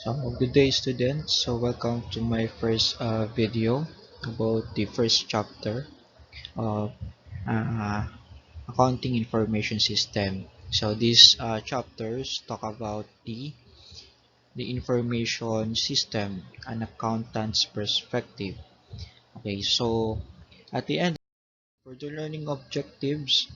Good day, students. Welcome to my first video about the first chapter of uh, accounting information system. These chapters talk about the information system, an accountant's perspective. At the end, for the learning objectives,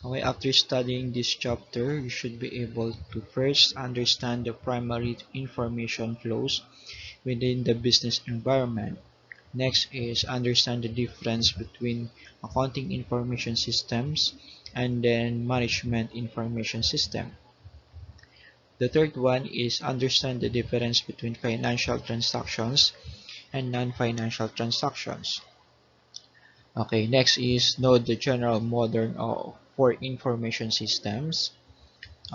after studying this chapter, you should be able to first understand the primary information flows within the business environment. Next is understand the difference between accounting information systems and then management information system. The third one is understand the difference between financial transactions and non-financial transactions. Next is know the general modern for information systems.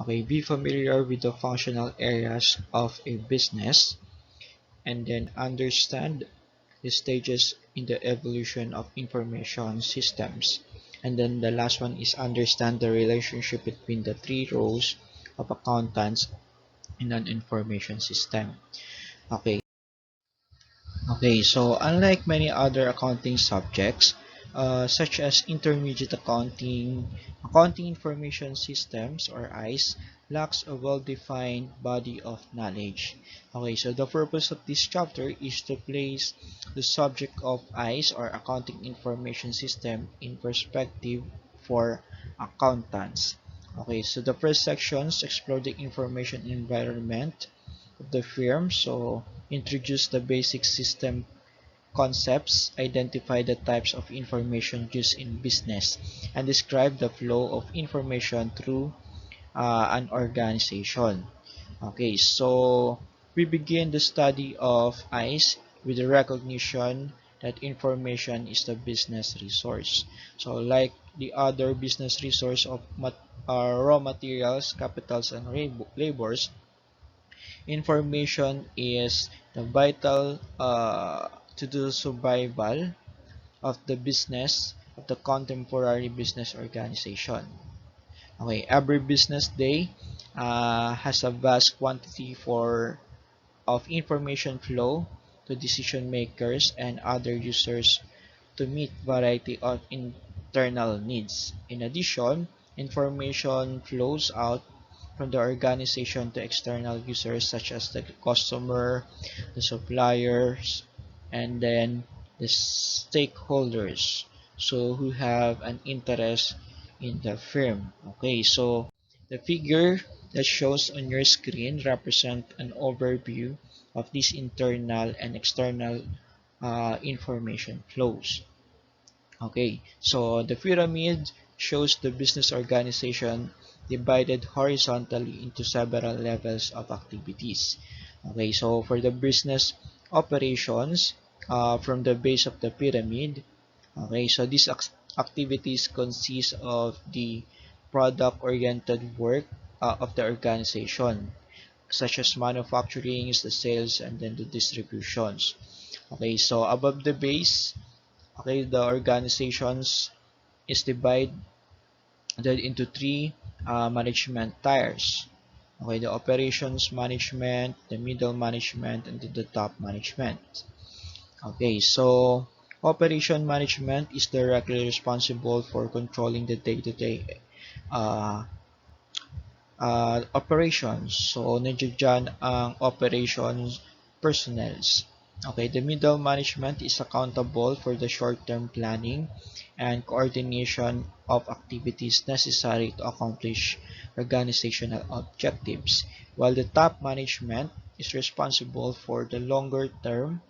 Be familiar with the functional areas of a business and then understand the stages in the evolution of information systems. And then the last one is understand the relationship between the three roles of accountants in an information system. Okay, so unlike many other accounting subjects, such as intermediate accounting, accounting information systems or ICE lacks a well-defined body of knowledge. So the purpose of this chapter is to place the subject of ICE or accounting information system in perspective for accountants. So the first sections explore the information environment of the firm. Introduce the basic system concepts, identify the types of information used in business, and describe the flow of information through an organization. We begin the study of ICE with the recognition that information is the business resource. Like the other business resource of raw materials, capitals, and labors, information is the vital to the survival of the business of the contemporary business organization. Every business day has a vast quantity of information flow to decision makers and other users to meet variety of internal needs. In addition, information flows out from the organization to external users such as the customer, the suppliers, and then the stakeholders who have an interest in the firm. The figure that shows on your screen represent an overview of these internal and external information flows. The pyramid shows the business organization divided horizontally into several levels of activities. For the business operations, from the base of the pyramid, these activities consist of the product-oriented work of the organization, such as manufacturing, the sales, and then the distributions. Above the base, the organizations is divided into three management tiers. The operations management, the middle management, and the top management. Operation management is directly responsible for controlling the day-to-day uh, operations. Nandiyan dyan ang operations personnels. The middle management is accountable for the short-term planning and coordination of activities necessary to accomplish organizational objectives, while the top management is responsible for the longer-term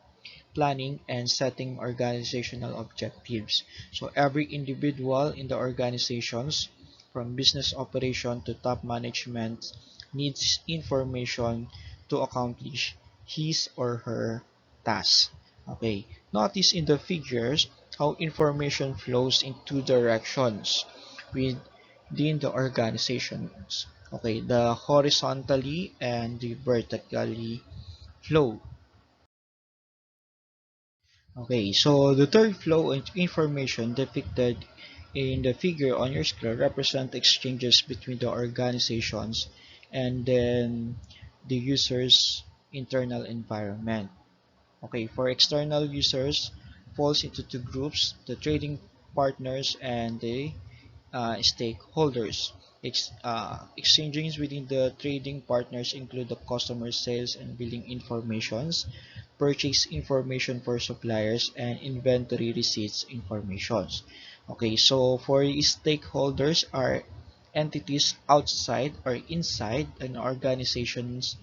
planning and setting organizational objectives. Every individual in the organizations, from business operation to top management, needs information to accomplish his or her task. Notice in the figures how information flows in two directions within the organizations. The horizontally and the vertically flow. The third flow of information depicted in the figure on your screen represent exchanges between the organizations and then the users internal environment. Okay, for external users, falls into two groups: the trading partners and the stakeholders. Exchanges within the trading partners include the customer sales and billing informations, purchase information for suppliers, and inventory receipts informations. Okay, so for stakeholders are entities outside or inside an organizations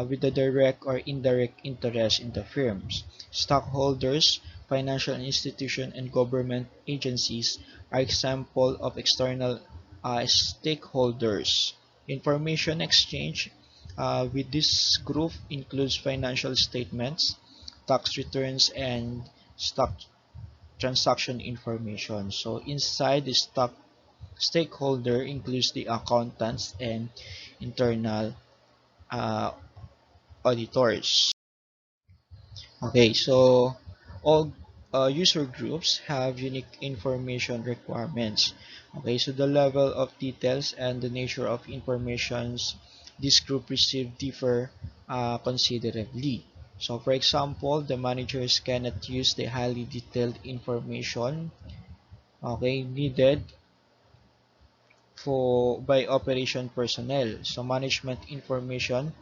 with a direct or indirect interest in the firms. Stockholders, financial institutions, and government agencies are example of external stakeholders. Information exchange with this group includes financial statements, tax returns, and stock transaction information. So inside the stock stakeholder includes the accountants and internal uh, auditors. Okay, so all user groups have unique information requirements. Okay, so the level of details and the nature of informations this group receive differ considerably. So for example, the managers cannot use the highly detailed information needed for by operation personnel. So management information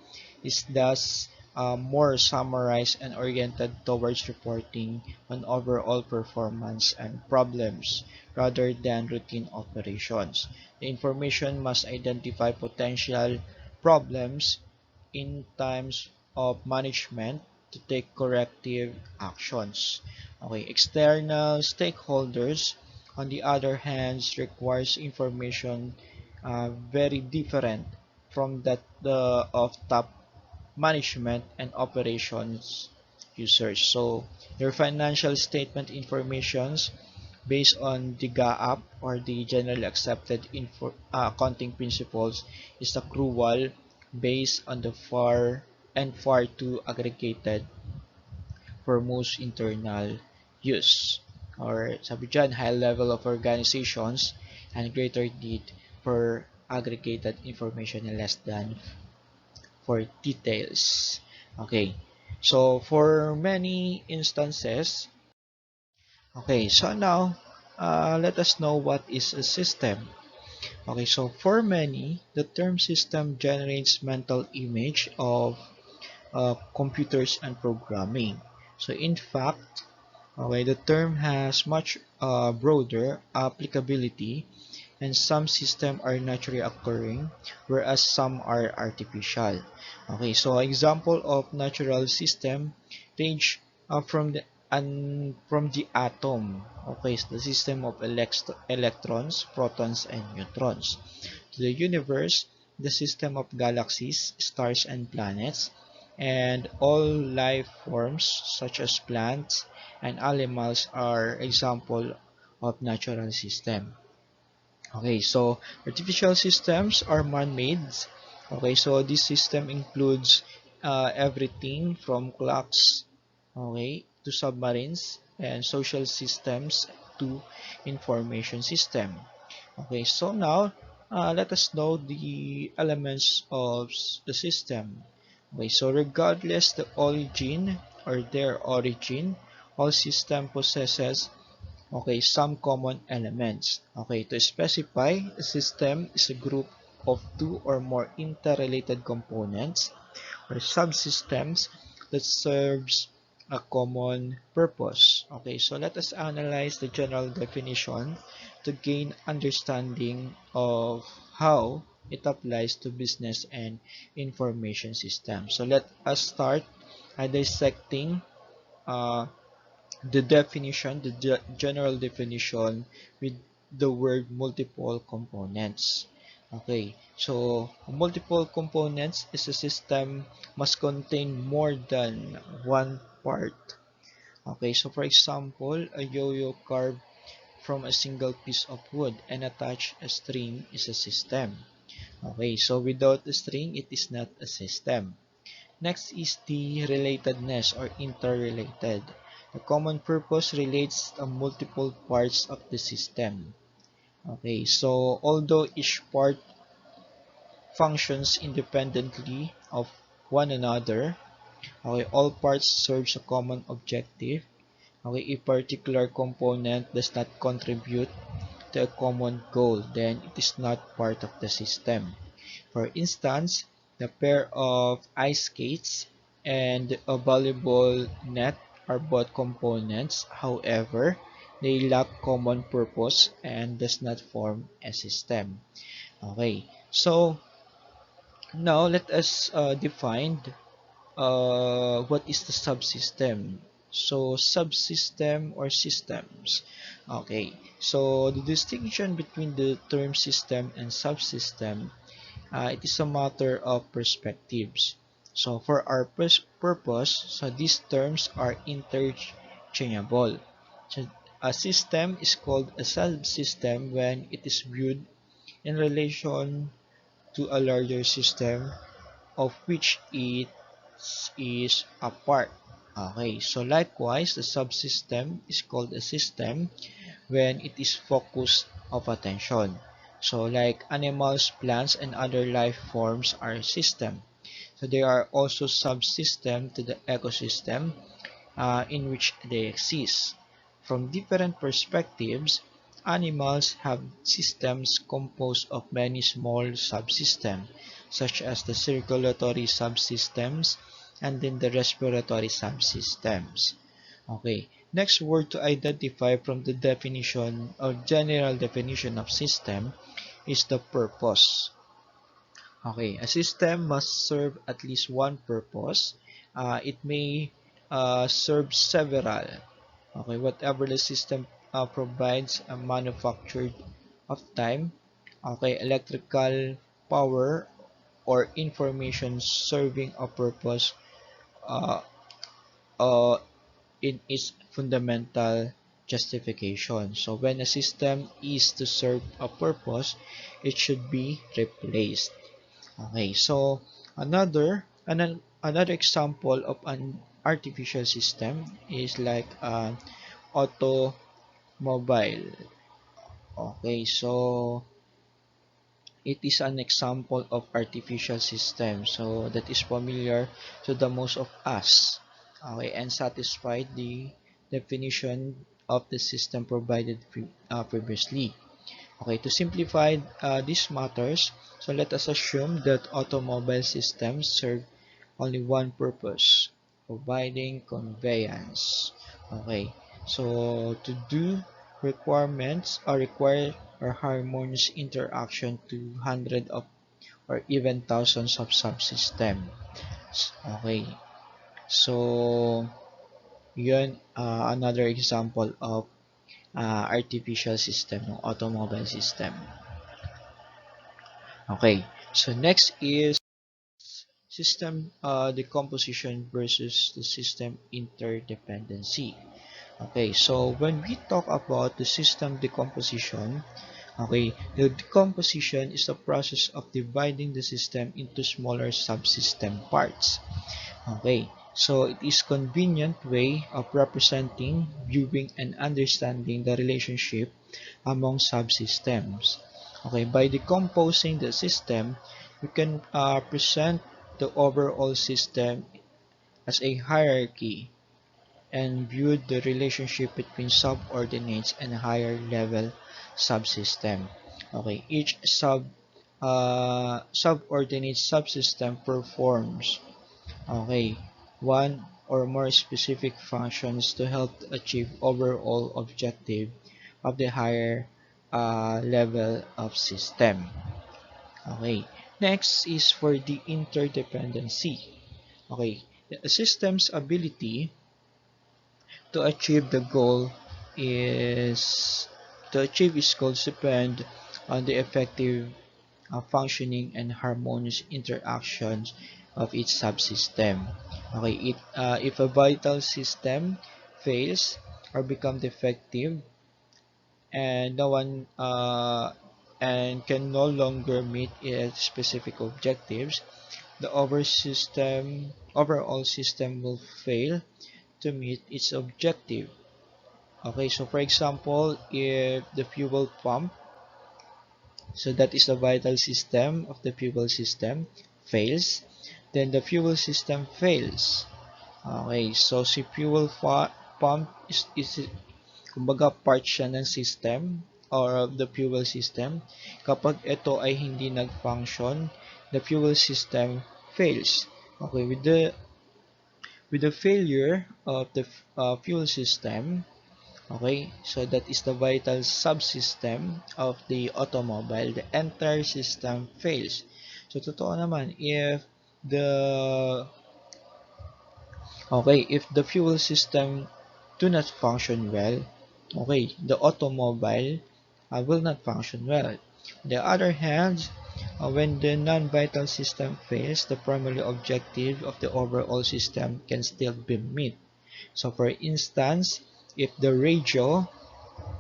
is thus more summarized and oriented towards reporting on overall performance and problems rather than routine operations. The information must identify potential problems in times of management to take corrective actions. Okay, external stakeholders, on the other hand, requires information very different from that of top management and operations users. So, their financial statement informations based on the GAAP or the generally accepted accounting principles is accrual based on the far too aggregated for most internal use. Or sabi dyan, high level of organizations and greater need for aggregated information and less than for details. Okay, so for many instances, okay, so now let us know what is a system. Okay, so for many, the term system generates mental image of computers and programming. So in fact, okay, the term has much broader applicability, and some systems are naturally occurring, whereas some are artificial. Okay, so example of natural system range from the atom. Okay, so the system of electrons, protons, and neutrons. To the universe, the system of galaxies, stars, and planets, and all life forms such as plants and animals are example of natural system. Okay, so artificial systems are man-made. Okay, so this system includes everything from clocks, okay, to submarines and social systems to information system. Okay, so now let us know the elements of the system. Okay, so regardless the origin or their origin, all system possesses some common elements. Okay, to specify, a system is a group of two or more interrelated components or subsystems that serves a common purpose. Okay, so let us analyze the general definition to gain understanding of how it applies to business and information systems. So let us start dissecting uh, the definition, the general definition with the word multiple components. Okay, so multiple components is a system must contain more than one part. Okay, so for example, a yo-yo carved from a single piece of wood and attach a string is a system. Okay, so without a string, it is not a system. Next is the relatedness or interrelated. The common purpose relates to multiple parts of the system. Okay, so although each part functions independently of one another, Okay, all parts serves a common objective. Okay, a particular component does not contribute to a common goal, then it is not part of the system. For instance, the pair of ice skates and a volleyball net are both components. However, they lack common purpose and does not form a system. Okay, so now let us define what is the subsystem. So subsystem or systems. Okay, so the distinction between the term system and subsystem, it is a matter of perspectives. So for our purpose, so these terms are interchangeable. So a system is called a subsystem when it is viewed in relation to a larger system of which it is a part. Okay, so likewise, the subsystem is called a system when it is focus of attention. So like animals, plants, and other life forms are system. So they are also subsystem to the ecosystem in which they exist. From different perspectives, animals have systems composed of many small subsystems, such as the circulatory subsystems and then the respiratory subsystems. Okay, next word to identify from the definition or general definition of system is the purpose. Okay, a system must serve at least one purpose. It may serve several. Okay, whatever the system provides manufactured of time. Okay, electrical power or information serving a purpose uh, uh, in its fundamental justification. So when a system is to serve a purpose, it should be replaced. Okay, so another example of an artificial system is like an automobile. Okay, so it is an example of artificial system. So that is familiar to the most of us. Okay, and satisfied the definition of the system provided previously. Okay, to simplify these matters, so let us assume that automobile systems serve only one purpose, providing conveyance. Okay, so to do requirements are required or harmonious interaction to hundreds of or even thousands of subsystems. Okay, so yun another example of artificial system, no, automobile system. Okay, so next is system decomposition versus the system interdependency. Okay, so when we talk about the system decomposition, okay, the decomposition is the process of dividing the system into smaller subsystem parts. Okay, so it is convenient way of representing, viewing, and understanding the relationship among subsystems. Okay, by decomposing the system, we can present the overall system as a hierarchy and view the relationship between subordinates and higher level subsystem. Okay, each subordinate subsystem performs, okay, one or more specific functions to help achieve overall objective of the higher level of system. Okay, next is for the interdependency. Okay, the system's ability to achieve the goal is to achieve its goals depend on the effective functioning and harmonious interactions of each subsystem. Okay, if a vital system fails or become defective and no one and can no longer meet its specific objectives, the overall system will fail to meet its objective. Okay, so for example, if the fuel pump, so that is the vital system of the fuel system, fails, then the fuel system fails. Okay, so si pump is kumbaga part siya ng system or of the fuel system. Kapag ito ay hindi nag-function, the fuel system fails. Okay, with the failure of the fuel system, okay, so that is the vital subsystem of the automobile, the entire system fails. So totoo naman, the if the fuel system do not function well, okay, the automobile will not function well. On the other hand, when the non-vital system fails, the primary objective of the overall system can still be met. So for instance, if the radio,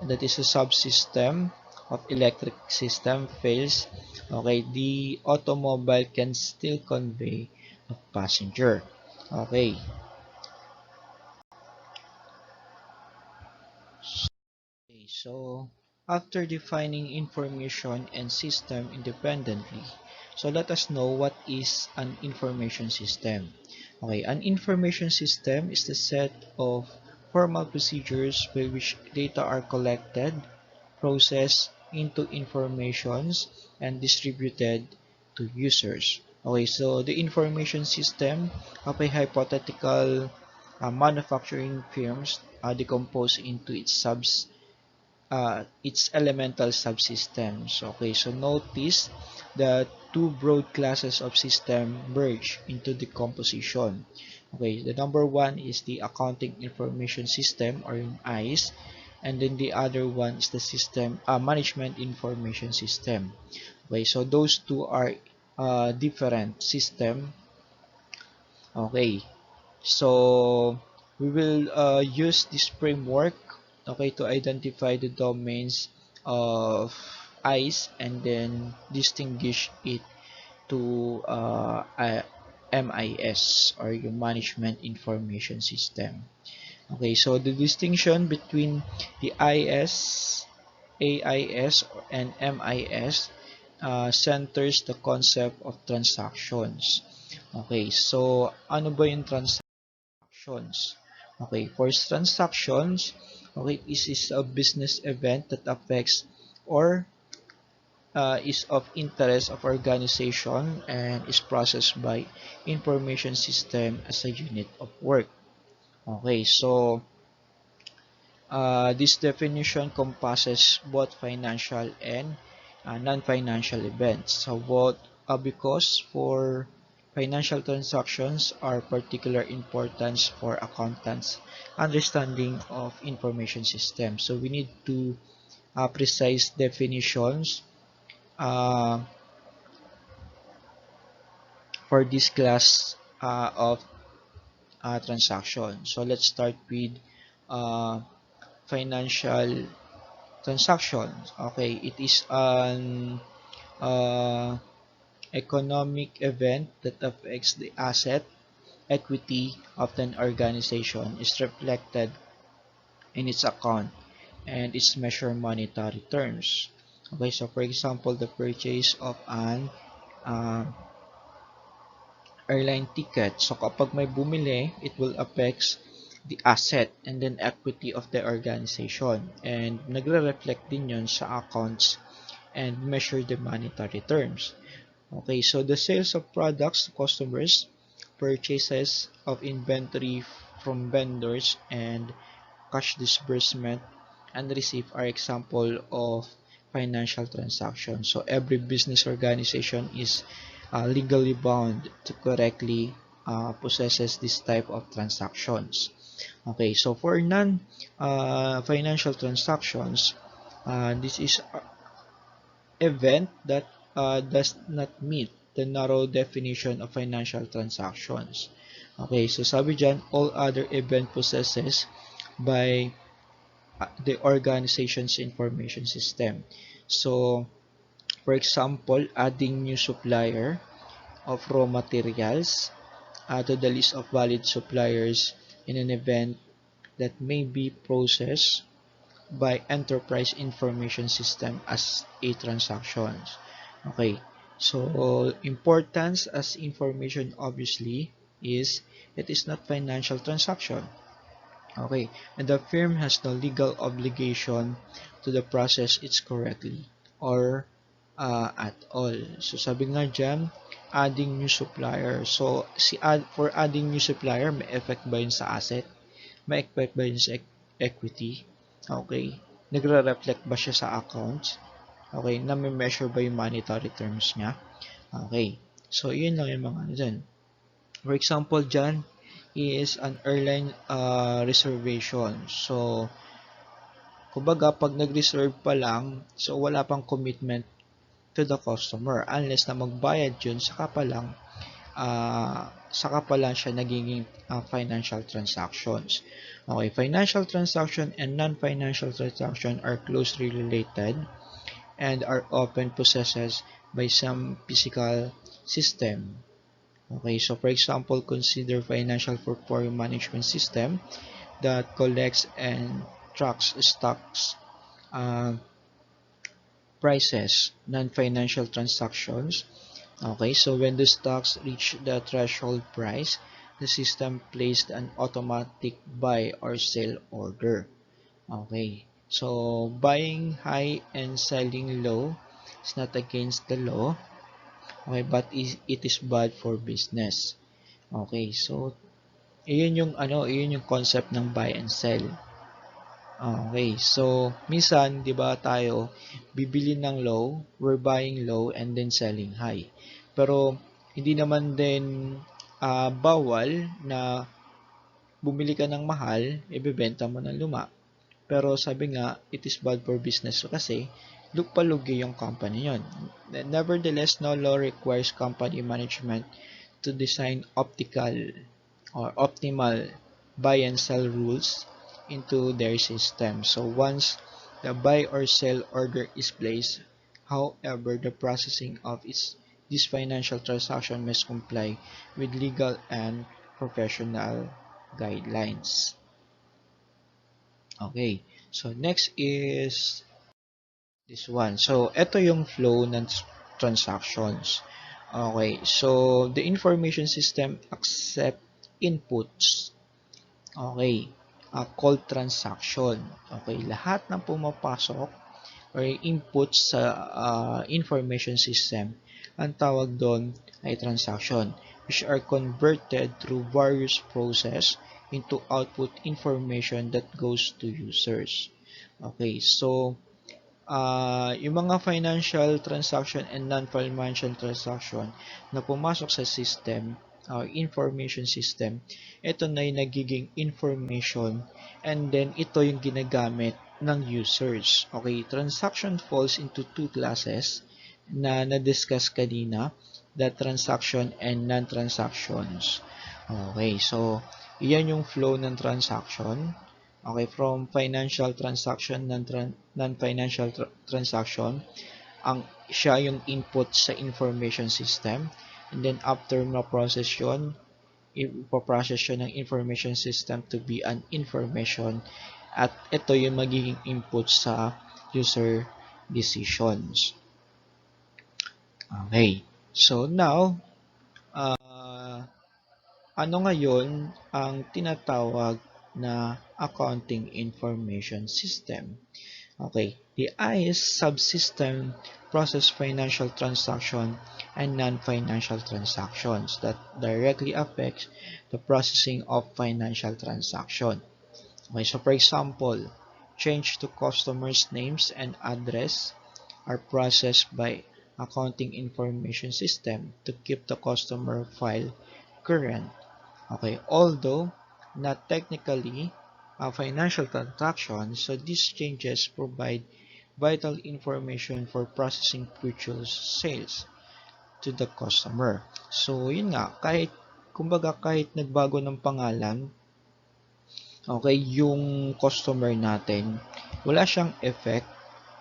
that is a subsystem of electric system, fails, okay, the automobile can still convey a passenger. Okay, so after defining information and system independently, so let us know what is an information system. Okay, an information system is the set of formal procedures by which data are collected, processed into informations, and distributed to users. Okay, so the information system of a hypothetical manufacturing firms are decomposed into its elemental subsystems. Okay, so notice the two broad classes of system merge into the composition. Okay, the number one is the accounting information system or yung Ais, and then the other one is the system management information system. Okay, so those two are different system. Okay, so we will use this framework, okay, to identify the domains of ICE and then distinguish it to MIS or your Management Information System. Okay, so the distinction between the IS, AIS, and MIS centers the concept of transactions. Okay, so ano ba yung transactions? Okay, for transactions, okay, this is a business event that affects or is of interest of organization and is processed by information system as a unit of work. Okay, so this definition compasses both financial and non-financial events. So both because for financial transactions are particular importance for accountants understanding of information systems. So we need to precise definitions uh, for this class of transaction. So let's start with uh, financial transactions. Okay, it is an uh, economic event that affects the asset equity of an organization is reflected in its account and its measure monetary terms. Okay, so for example, the purchase of an uh, airline ticket. So kapag may bumili, it will affect the asset and then equity of the organization. And nagre-reflect din yun sa accounts and measure the monetary terms. Okay, so the sales of products to customers, purchases of inventory from vendors, and cash disbursement and receipt are example of financial transactions. So every business organization is legally bound to correctly possesses this type of transactions. Okay, so for non financial transactions, this is event that does not meet the narrow definition of financial transactions. Okay, so sabi dyan, all other event possesses by the organization's information system. So, for example, adding new supplier of raw materials to the list of valid suppliers in an event that may be processed by enterprise information system as a transaction. Okay. So, importance as information obviously is it is not financial transaction. Okay, and the firm has no legal obligation to the process it correctly or at all. So sabi nga dyan, adding new supplier. So for adding new supplier, may effect ba yun sa asset? May effect ba yun sa equity? Okay, nagre-reflect ba siya sa accounts? Okay, na-measure ba yung monetary terms niya? Okay, so yun lang yung mga ano dyan. For example dyan is an airline reservation. So, kumbaga pag nag-reserve pa lang, so wala pang commitment to the customer unless na magbayad yun, saka pa lang siya nagiging financial transactions. Okay, financial transaction and non-financial transaction are closely related and are often possessed by some physical system. Okay, so for example, consider financial portfolio management system that collects and tracks stocks, uh, prices, non-financial transactions. Okay, so when the stocks reach the threshold price, the system placed an automatic buy or sell order. Okay, so buying high and selling low is not against the law. Okay, but it is bad for business. Okay, so iyon yung concept ng buy and sell. Okay, so minsan 'di ba tayo bibili ng low, we're buying low and then selling high. Pero hindi naman din bawal na bumili ka ng mahal, ibebenta mo ng luma. Pero sabi nga, it is bad for business kasi palugi yung company yon. Nevertheless, no law requires company management to design optimal buy and sell rules into their system. So once the buy or sell order is placed, however, the processing of this financial transaction must comply with legal and professional guidelines. Okay, so next is this one. So ito yung flow ng transactions. Okay, so the information system accept inputs. Okay, called transaction. Okay, lahat ng pumapasok or input sa information system, ang tawag doon ay transaction, which are converted through various process into output information that goes to users. Okay, so yung mga financial transaction and non-financial transaction na pumasok sa system, information system, ito na yung nagiging information and then ito yung ginagamit ng users. Okay, transaction falls into two classes na na-discuss kanina, the transaction and non-transactions. Okay, so iyan yung flow ng transaction. Okay, from financial transaction, non-financial transaction, siya yung input sa information system. And then after ma-process yun, ipoprocess yun ng information system to be an information. At ito yung magiging input sa user decisions. Okay, so now, ano ngayon ang tinatawag na accounting information system? Okay, the Ais subsystem process financial transaction and non-financial transactions that directly affects the processing of financial transaction. Okay, so for example, change to customers' names and address are processed by accounting information system to keep the customer file current. Okay, although not technically a financial transaction, so these changes provide vital information for processing future sales to the customer. So, yun nga, kahit nagbago ng pangalan, okay, yung customer natin, wala siyang effect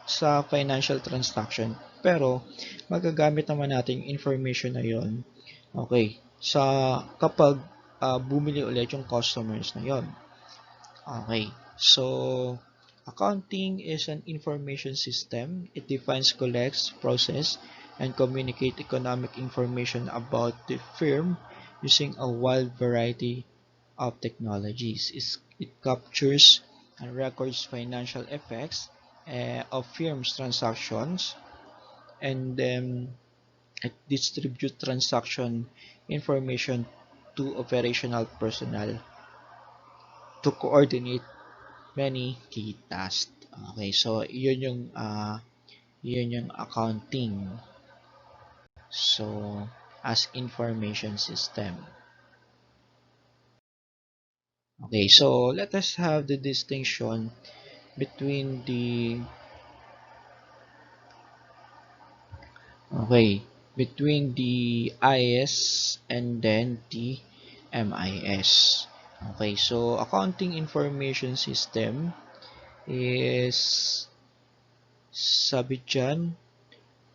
sa financial transaction, pero magagamit naman natin yung information na yon, okay, kapag bumili ulit yung customers na yon. Okay, so accounting is an information system. It defines, collects, process, and communicate economic information about the firm using a wide variety of technologies. It captures and records financial effects of firms' transactions, and then it distributes transaction information to operational personnel to coordinate many key tasks. Okay, so yun yung accounting. So as information system. Okay, so let us have the distinction between the okay between the IS and then the MIS. Okay, so accounting information system is sabi dyan,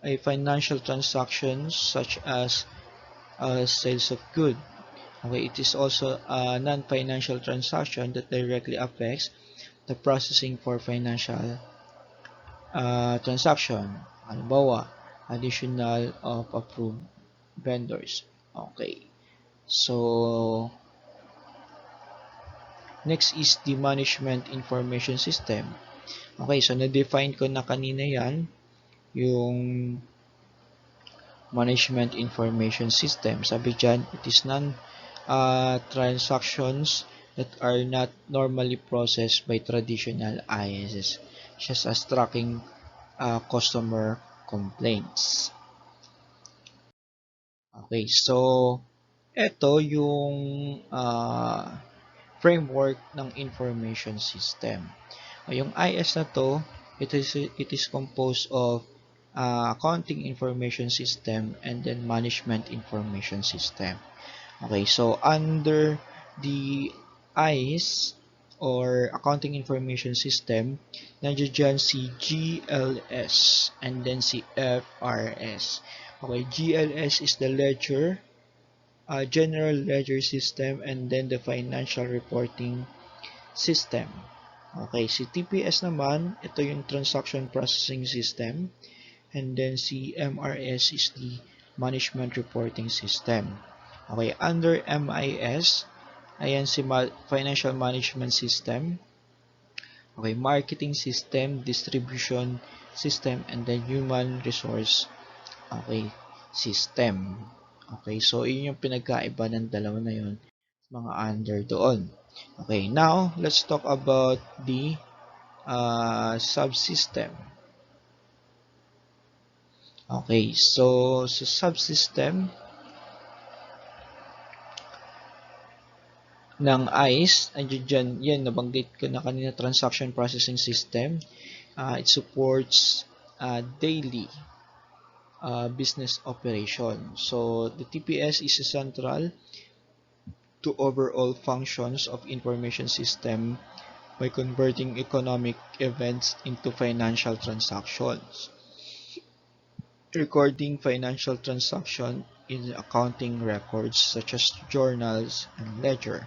a financial transactions such as sales of goods. Okay, it is also a non-financial transaction that directly affects the processing for financial transaction. Halimbawa, additional of approved vendors. Okay. So, next is the management information system. Okay, so na-define ko na kanina yan, yung management information system. Sabi dyan, it is transactions that are not normally processed by traditional ISS, such as tracking customer complaints. Okay, so ito yung framework ng information system. Yung IS na to, it is composed of accounting information system and then management information system. Okay, so under the IS or accounting information system, nandiyan dyan si GLS and then si FRS. Okay, GLS is the ledger, general ledger system, and then the financial reporting system. Okay, si TPS naman, ito yung transaction processing system, and then si MRS is the management reporting system. Okay, under MIS, ayan si financial management system. Okay, marketing system, distribution system, and then human resource system. Okay, so yun yung pinagkaiba ng dalawa na yun, mga under doon. Okay, now let's talk about the subsystem. Okay, so sa subsystem ng ICE, andyan dyan, yan, nabanggit ko na kanina, transaction processing system. It supports daily business operation. So the TPS is central to overall functions of information system by converting economic events into financial transactions, recording financial transaction in accounting records such as journals and ledger,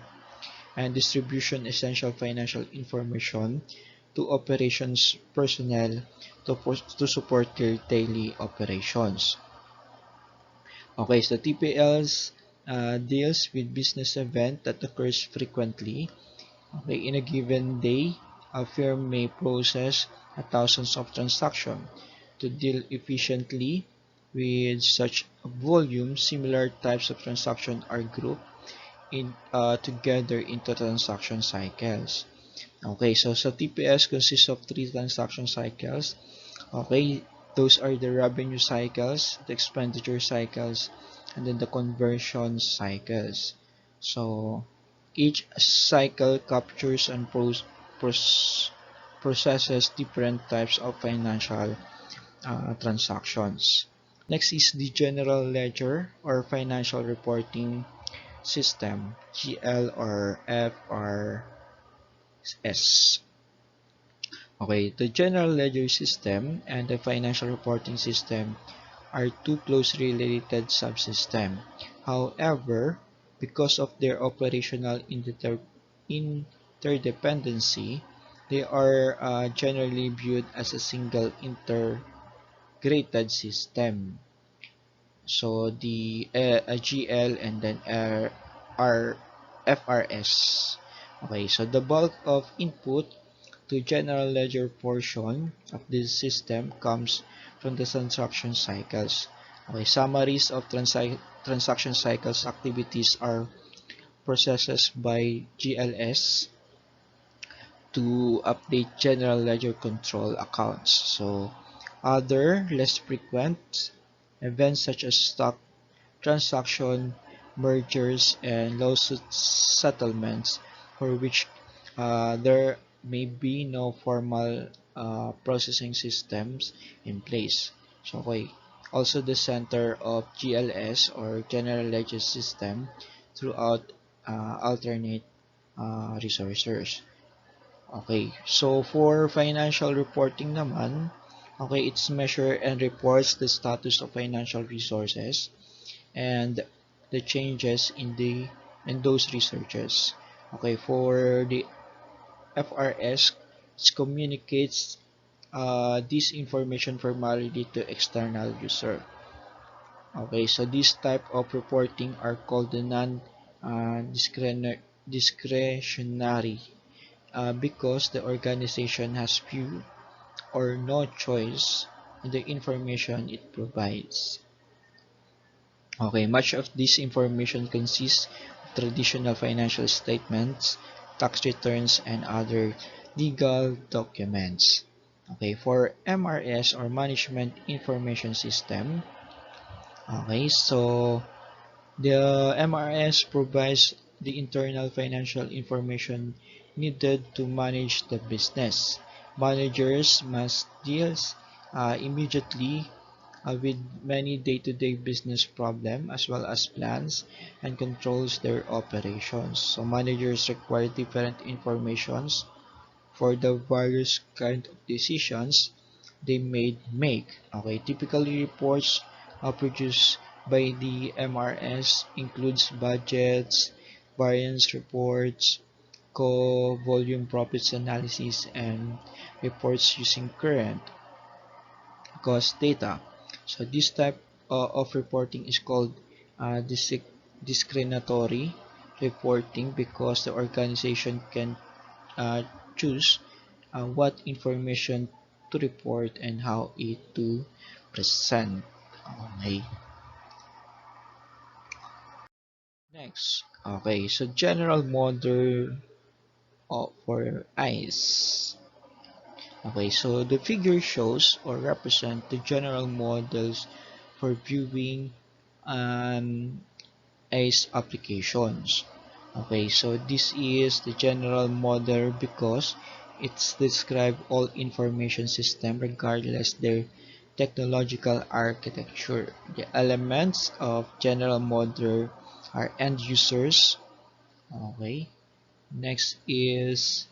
and distribution essential financial information to operations personnel to support their daily operations. Okay, so TPLs deals with business event that occurs frequently. Okay, in a given day, a firm may process thousands of transactions. To deal efficiently with such volume, similar types of transactions are grouped together into transaction cycles. Okay, so TPS consists of 3 transaction cycles. Okay, those are the revenue cycles, the expenditure cycles, and then the conversion cycles. So each cycle captures and processes different types of financial transactions. Next is the general ledger or financial reporting system, GL or FRS. Okay, the general ledger system and the financial reporting system are two closely related subsystems. However, because of their operational interdependency, they are generally viewed as a single integrated system. So the GL and then R FRS. Okay, so the bulk of input to general ledger portion of this system comes from the transaction cycles. Okay, summaries of transaction cycles activities are processed by GLS to update general ledger control accounts. So other less frequent events such as stock transaction, mergers, and lawsuit settlements for which there may be no formal processing systems in place. So, okay. Also, the center of GLS or General Ledger System throughout alternate resources. Okay, so for financial reporting naman, okay, it's measure and reports the status of financial resources and the changes in those researches. Okay, for the FRS, it communicates this information primarily to external user. Okay, so this type of reporting are called the non discretionary because the organization has few or no choice in the information it provides. Okay, much of this information consists of traditional financial statements, tax returns, and other legal documents. Okay, for MRS or Management Information System, okay, so the MRS provides the internal financial information needed to manage the business. Managers must deal immediately with many day-to-day business problems as well as plans and controls their operations. So managers require different informations for the various kind of decisions they may make. Okay, typically reports produced by the MRS includes budgets, variance reports, volume profits analysis, and reports using current cost data. So this type of reporting is called discriminatory reporting because the organization can uh, choose what information to report and how it to present. Okay. Next. Okay. So general model for ICE. Okay. So the figure shows or represent the general models for viewing um, ACE applications. Okay, so this is the general model because it's describe all information system regardless their technological architecture. The elements of general model are end users. Okay, next is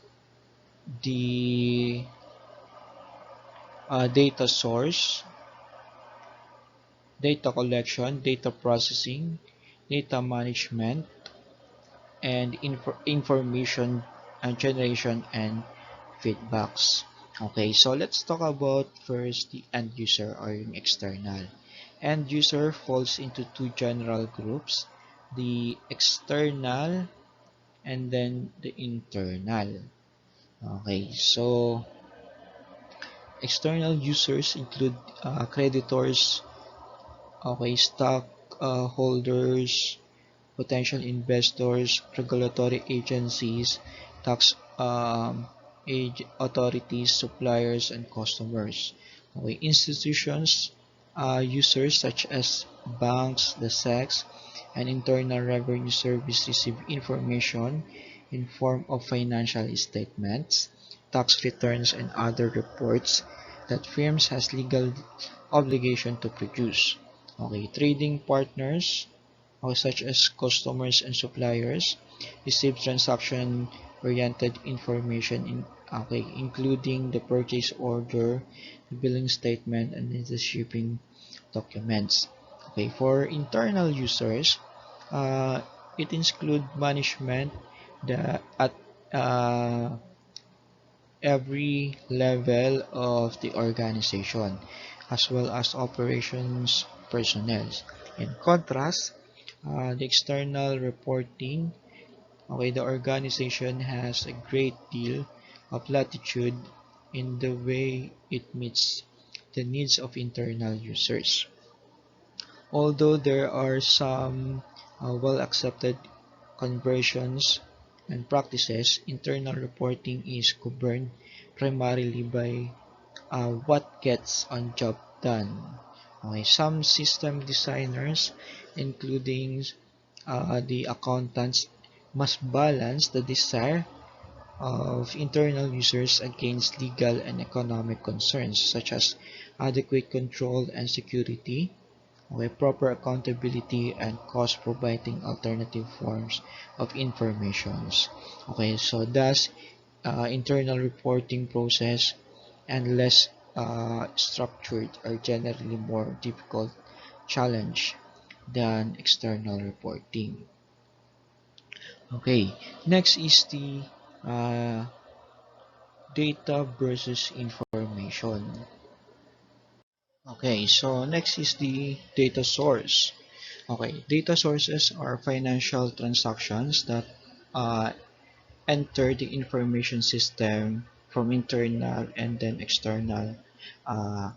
the data source, data collection, data processing, data management, and information generation and feedbacks. Okay, so let's talk about first the end user or yung external. End user falls into two general groups, the external and then the internal. Okay, so external users include creditors, okay, stock holders, potential investors, regulatory agencies, tax authorities, suppliers, and customers. Okay, institutions, users such as banks, the SECs, and Internal Revenue Service receive information in form of financial statements, tax returns, and other reports that firms has legal obligation to produce. Okay, trading partners, such as customers and suppliers, receive transaction-oriented information including the purchase order, the billing statement, and the shipping documents. Okay, for internal users, uh, it includes management at uh, every level of the organization, as well as operations personnel. In contrast, the external reporting, okay, the organization has a great deal of latitude in the way it meets the needs of internal users. Although there are some well-accepted conversions and practices, internal reporting is governed primarily by what gets on job done. Okay, some system designers, including the accountants, must balance the desire of internal users against legal and economic concerns such as adequate control and security, okay, proper accountability and cost providing alternative forms of informations. Okay, so thus internal reporting process and less structured are generally more difficult challenge than external reporting. Okay, next is the uh, data versus information. Okay, so next is the data source. Okay, data sources are financial transactions that uh, enter the information system from internal and then external uh,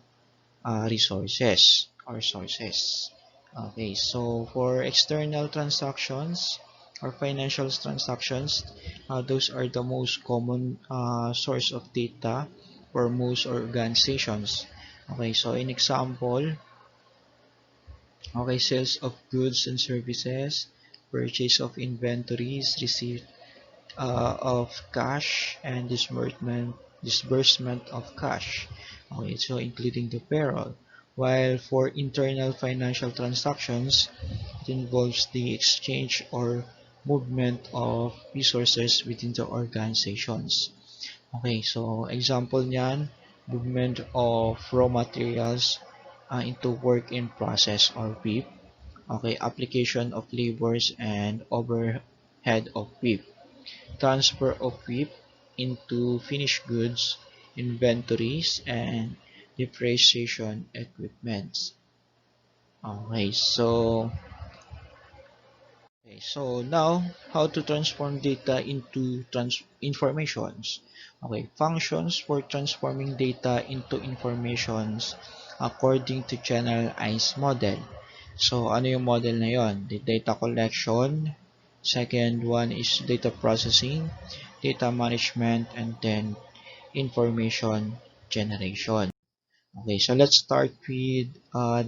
resources or sources. Okay, so for external transactions or financial transactions, those are the most common source of data for most organizations. Okay, so in example, okay, sales of goods and services, purchase of inventories, receipt of cash, and disbursement of cash. Okay, so including the payroll. While for internal financial transactions, it involves the exchange or movement of resources within the organizations. Okay, so example niyan, movement of raw materials into work in process or WIP. Okay, application of labors and overhead of WIP. Transfer of WIP into finished goods, inventories, and depreciation equipments. Okay, so now how to transform data into informations. Okay, functions for transforming data into informations according to general Ais model. So ano yung model na yon? The data collection, second one is data processing, data management, and then information generation. Okay, so let's start with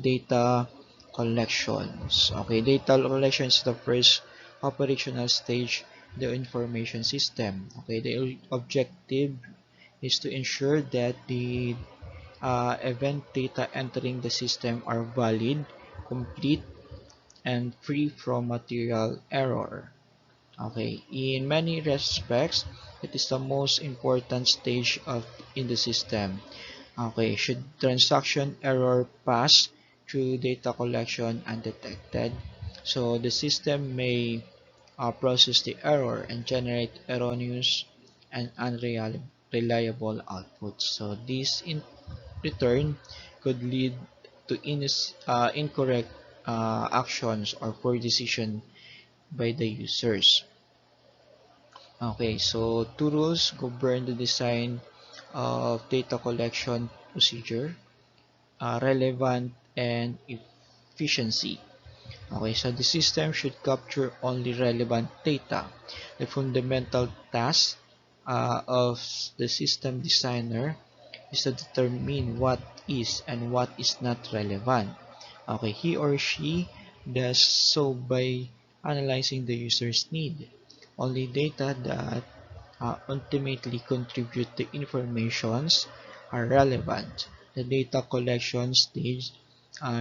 data collections. Okay, data collection is the first operational stage of the information system. Okay, the objective is to ensure that the event data entering the system are valid, complete, and free from material error. Okay, in many respects, it is the most important stage in the system. Okay, should transaction error pass through data collection undetected, so the system may process the error and generate erroneous and unreliable outputs. So this in return could lead to incorrect actions or poor decision by the users. Okay, so two rules govern the design of data collection procedure: relevant and efficiency. Okay, so the system should capture only relevant data. The fundamental task of the system designer is to determine what is and what is not relevant. Okay, he or she does so by analyzing the user's need. Only data that ultimately contribute to informations are relevant. The data collection stage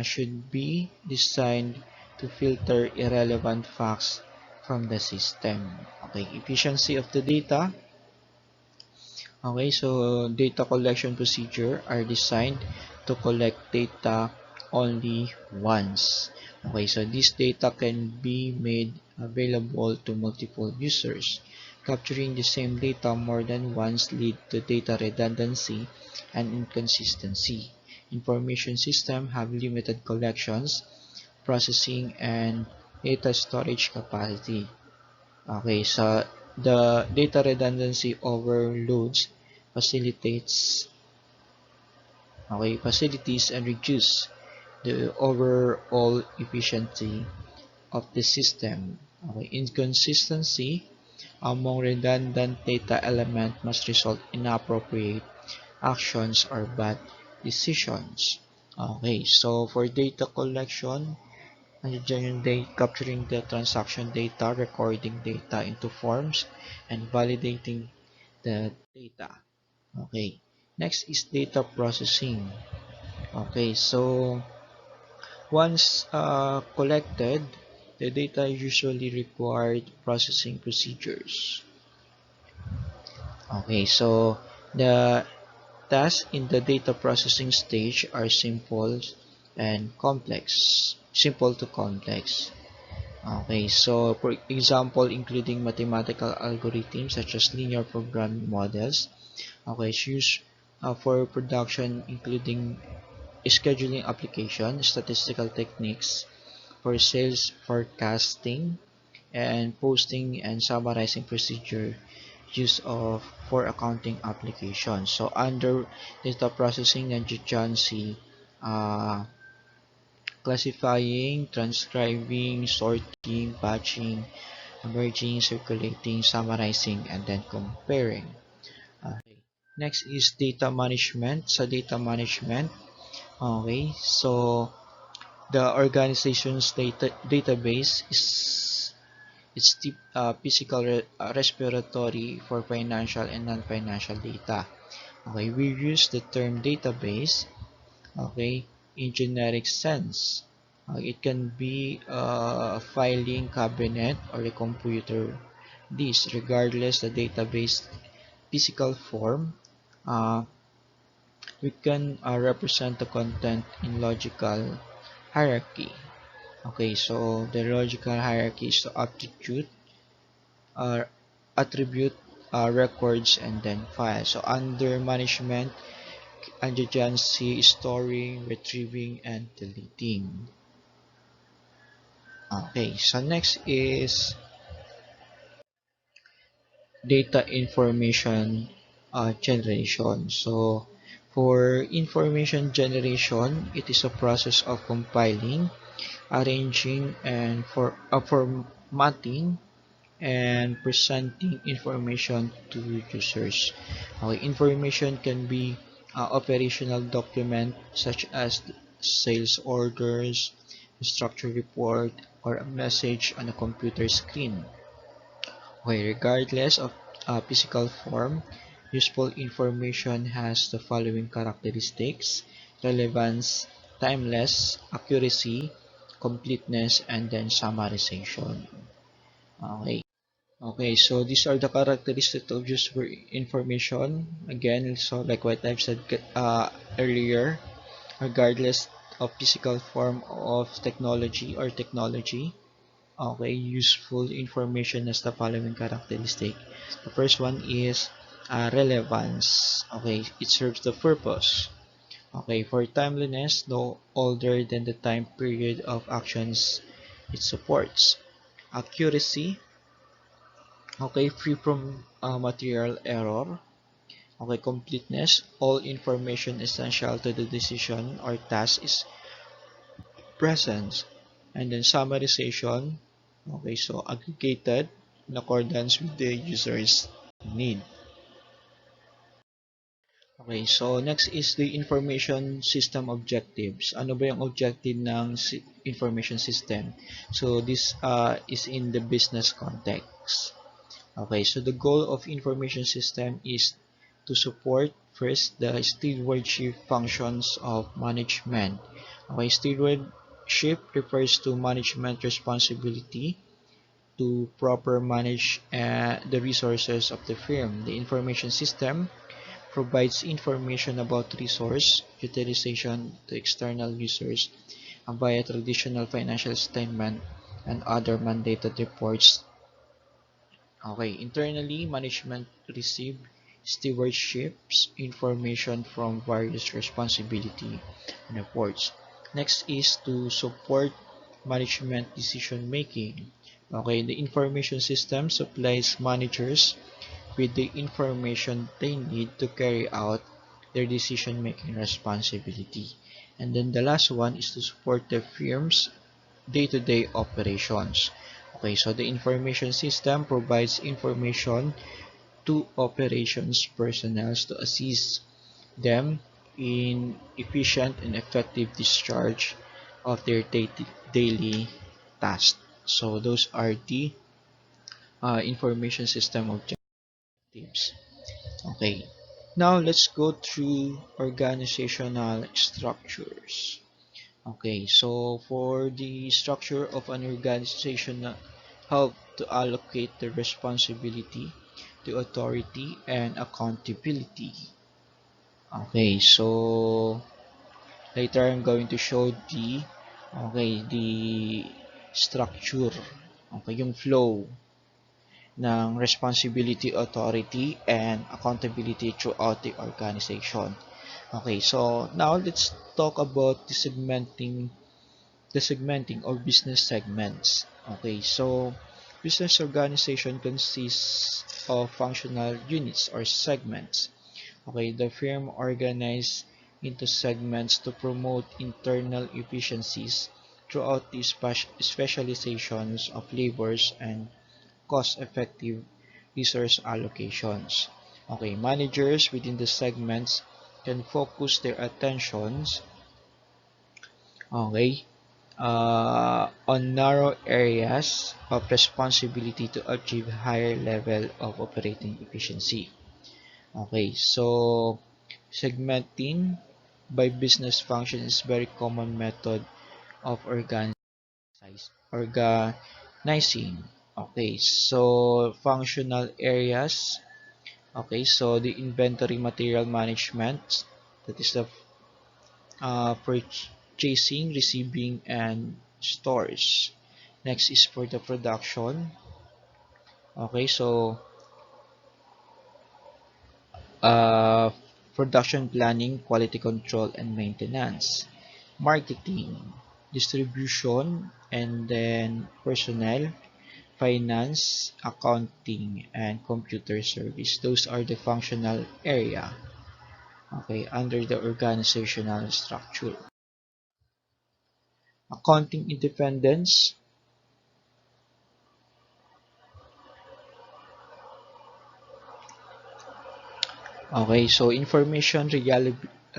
should be designed to filter irrelevant facts from the system. Okay, efficiency of the data. Okay, so data collection procedure are designed to collect data only once. Okay, so this data can be made available to multiple users. Capturing the same data more than once lead to data redundancy and inconsistency. Information systems have limited collections processing, and data storage capacity. Okay, so the data redundancy overloads facilitates facilities and reduce the overall efficiency of the system. Okay, inconsistency among redundant data elements must result in inappropriate actions or bad decisions. Okay, so for data collection, capturing the transaction data, recording data into forms, and validating the data. Okay, next is data processing. Okay, so once collected, the data usually required processing procedures. Okay, so the tasks in the data processing stage are and complex, simple to complex. Okay, so for example, including mathematical algorithms such as linear programming models. Okay, it's used for production, including scheduling application, statistical techniques for sales forecasting, and posting and summarizing procedure use of for accounting applications. So under data processing, nandiyan si classifying, transcribing, sorting, batching, merging, circulating, summarizing, and then comparing. Okay. Next is data management. Sa data management, okay, so the organization's database is it's the physical respiratory for financial and non-financial data. Okay, we use the term database, okay, in generic sense. It can be a filing cabinet or a computer disk, regardless the database physical form. Uh, we can represent the content in logical hierarchy. Okay, so the logical hierarchy is to uh, attribute, records, and then files. So under management, andyan si storing, retrieving, and deleting. Okay, so next is data information generation. So for information generation, it is a process of compiling, arranging, and formatting and presenting information to users. Information can be operational document such as sales orders, structure report, or a message on a computer screen. Regardless of physical form, useful information has the following characteristics: relevance, timeless, accuracy, completeness, and then summarization. Okay. Okay, so these are the characteristics of useful information. Again, so like what I've said earlier, regardless of physical form of technology, okay, useful information has the following characteristic. The first one is relevance. Okay, it serves the purpose. Okay, for timeliness, no older than the time period of actions it supports. Accuracy, okay, free from material error. Okay, completeness, all information essential to the decision or task is present. And then summarization, okay, so aggregated in accordance with the user's need. Okay, so next is the information system objectives. Ano ba yung objective ng information system? So this is in the business context. Okay, so the goal of information system is to support first the stewardship functions of management. Okay, stewardship refers to management responsibility to proper manage the resources of the firm. The information system provides information about resource utilization to external users via traditional financial statement and other mandated reports. Okay, internally, management receive stewardships information from various responsibility and reports. Next is to support management decision making. Okay, the information system supplies managers with the information they need to carry out their decision making responsibility. And then the last one is to support the firm's day-to-day operations. Okay, so the information system provides information to operations personnel to assist them in efficient and effective discharge of their daily tasks. So those are the information system objectives. Okay, now let's go through organizational structures. Okay, so for the structure of an organization, how to allocate the responsibility, the authority, and accountability. Okay, so later I'm going to show the structure, okay, yung flow ng responsibility, authority, and accountability throughout the organization. Okay, so now let's talk about the segmenting or business segments. Okay, so business organization consists of functional units or segments. Okay, the firm organized into segments to promote internal efficiencies throughout the specializations of labors and cost-effective resource allocations. Okay, managers within the segments can focus their attentions, okay, on narrow areas of responsibility to achieve higher level of operating efficiency. Okay, so segmenting by business function is very common method of organizing. Okay, so functional areas. Okay, so the inventory material management, that is the purchasing, receiving, and stores. Next is for the production. Okay, so uh, production planning, quality control, and maintenance. Marketing, distribution, and then personnel, finance, accounting, and computer service. Those are the functional area, okay, under the organizational structure. Accounting independence. Okay, so information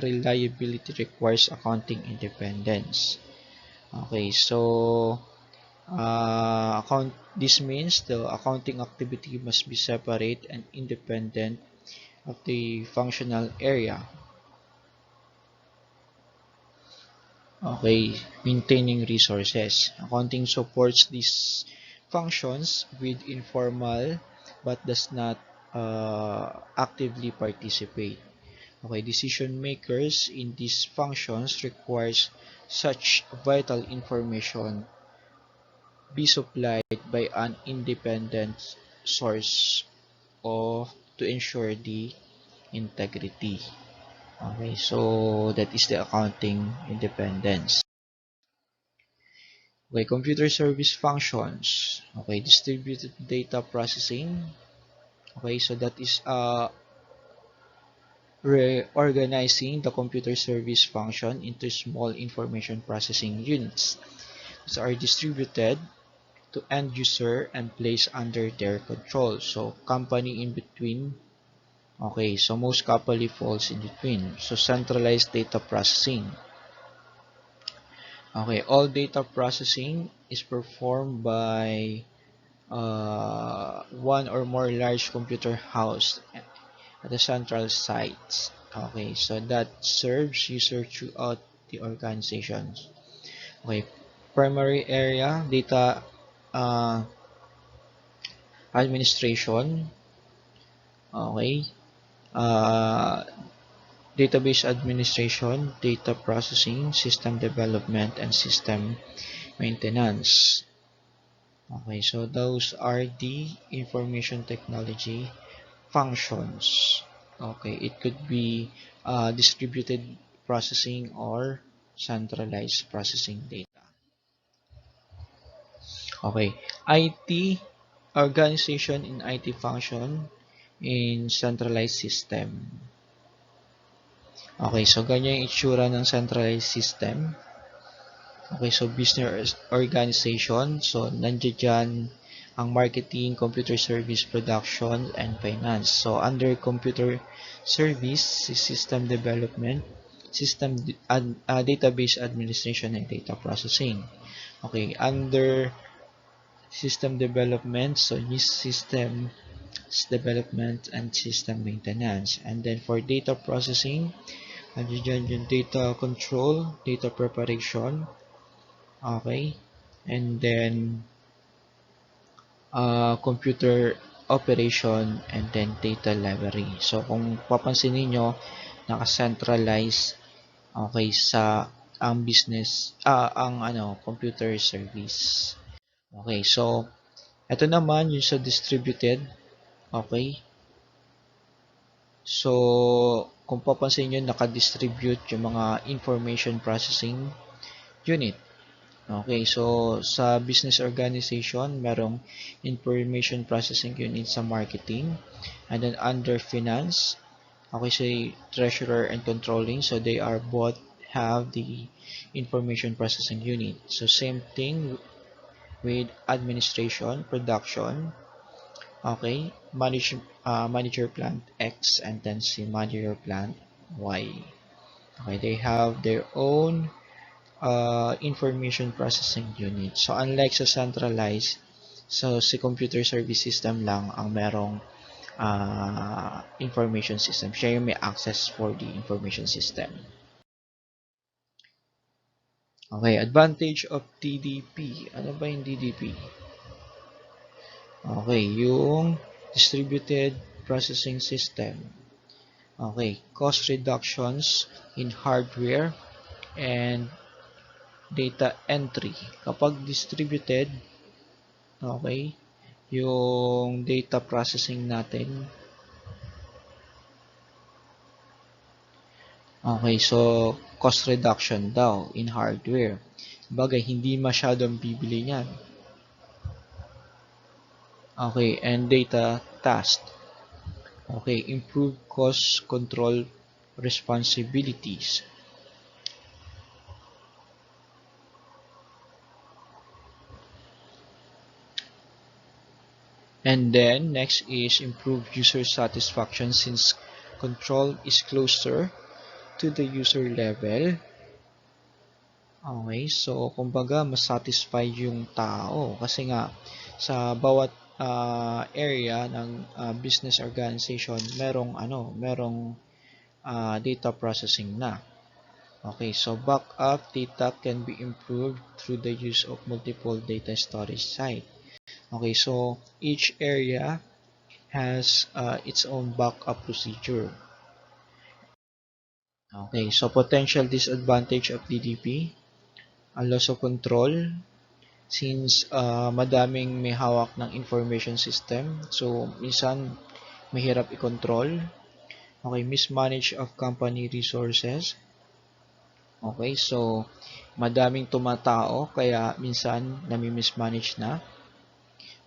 reliability requires accounting independence. Okay, so this means the accounting activity must be separate and independent of the functional area. Okay, maintaining resources. Accounting supports these functions with informal but does not actively participate. Okay, decision makers in these functions requires such vital information be supplied by an independent source of to ensure the integrity. Okay, so that is the accounting independence. Okay, computer service functions. Okay, distributed data processing. Okay, so that is reorganizing the computer service function into small information processing units that are distributed to end user and placed under their control. So company in between. Okay, so most company falls in between. So centralized data processing. Okay, all data processing is performed by one or more large computer housed at the central sites. Okay, so that serves user throughout the organizations. Okay, primary area data uh, administration. Okay, uh, database administration, data processing, system development, and system maintenance. Okay, so those are the information technology functions. Okay, it could be distributed processing or centralized processing data. Okay. IT organization in IT function in centralized system. Okay, so ganyan yung itsura ng centralized system. Okay, so business organization. So, nandiyan dyan ang marketing, computer service, production, and finance. So, under computer service, system development, database administration, and data processing. Okay, under system development, so this system development and system maintenance. And then for data processing, nandiyan yung data control, data preparation, okay, and then computer operation, and then data library. So kung papansin niyo, naka-centralize okay sa ang business ang computer service. Okay, so ito naman yung sa distributed, okay? So kung papansin niyo, naka-distribute yung mga information processing unit. Okay, so sa business organization, merong information processing unit sa marketing. And then under finance, okay, so treasurer and controlling, so they are both have the information processing unit. So same thing with administration, production, okay, manager plant X, and then si manager plant Y. Okay, they have their own information processing unit. So unlike sa centralized, so si computer service system lang ang merong information system. Siya yung may access for the information system. Okay, advantage of DDP. Ano ba yung DDP? Okay, yung distributed processing system. Okay, cost reductions in hardware and data entry. Kapag distributed, okay, yung data processing natin. Okay, so cost reduction daw in hardware. Bagay, hindi masyadong bibili niyan. Okay, and data task. Okay, improve cost control responsibilities. And then next is improve user satisfaction since control is closer to the user level. Okay, so kumbaga mas satisfy yung tao kasi nga sa bawat area ng business organization merong data processing na. Okay, so backup data can be improved through the use of multiple data storage site. Okay, so each area has its own backup procedure. Okay, so potential disadvantage of DDP, a loss of control since madaming may hawak ng information system. So minsan mahirap i-control. Okay, mismanage of company resources. Okay, so madaming tumatao kaya minsan nami-mismanage na.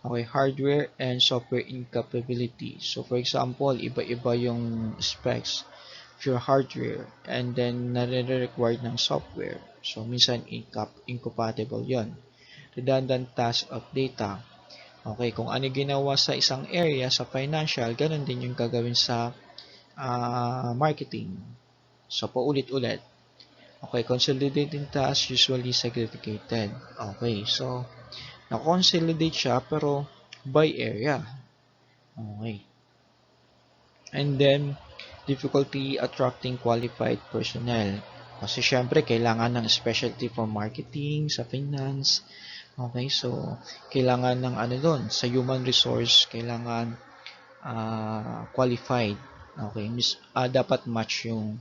Okay, hardware and software incapability. So for example, iba-iba yung specs of your hardware and then nare-required ng software. So minsan incompatible yon. Redundant task of data. Okay, kung ano ginawa sa isang area sa financial, ganun din yung gagawin sa marketing. So paulit-ulit. Okay, consolidating tasks usually segregated. Okay, so na-consolidate siya pero by area. Okay. And then, difficulty attracting qualified personnel. Kasi syempre, kailangan ng specialty for marketing, sa finance. Okay, so, kailangan ng doon, sa human resource, kailangan qualified. Okay, dapat match yung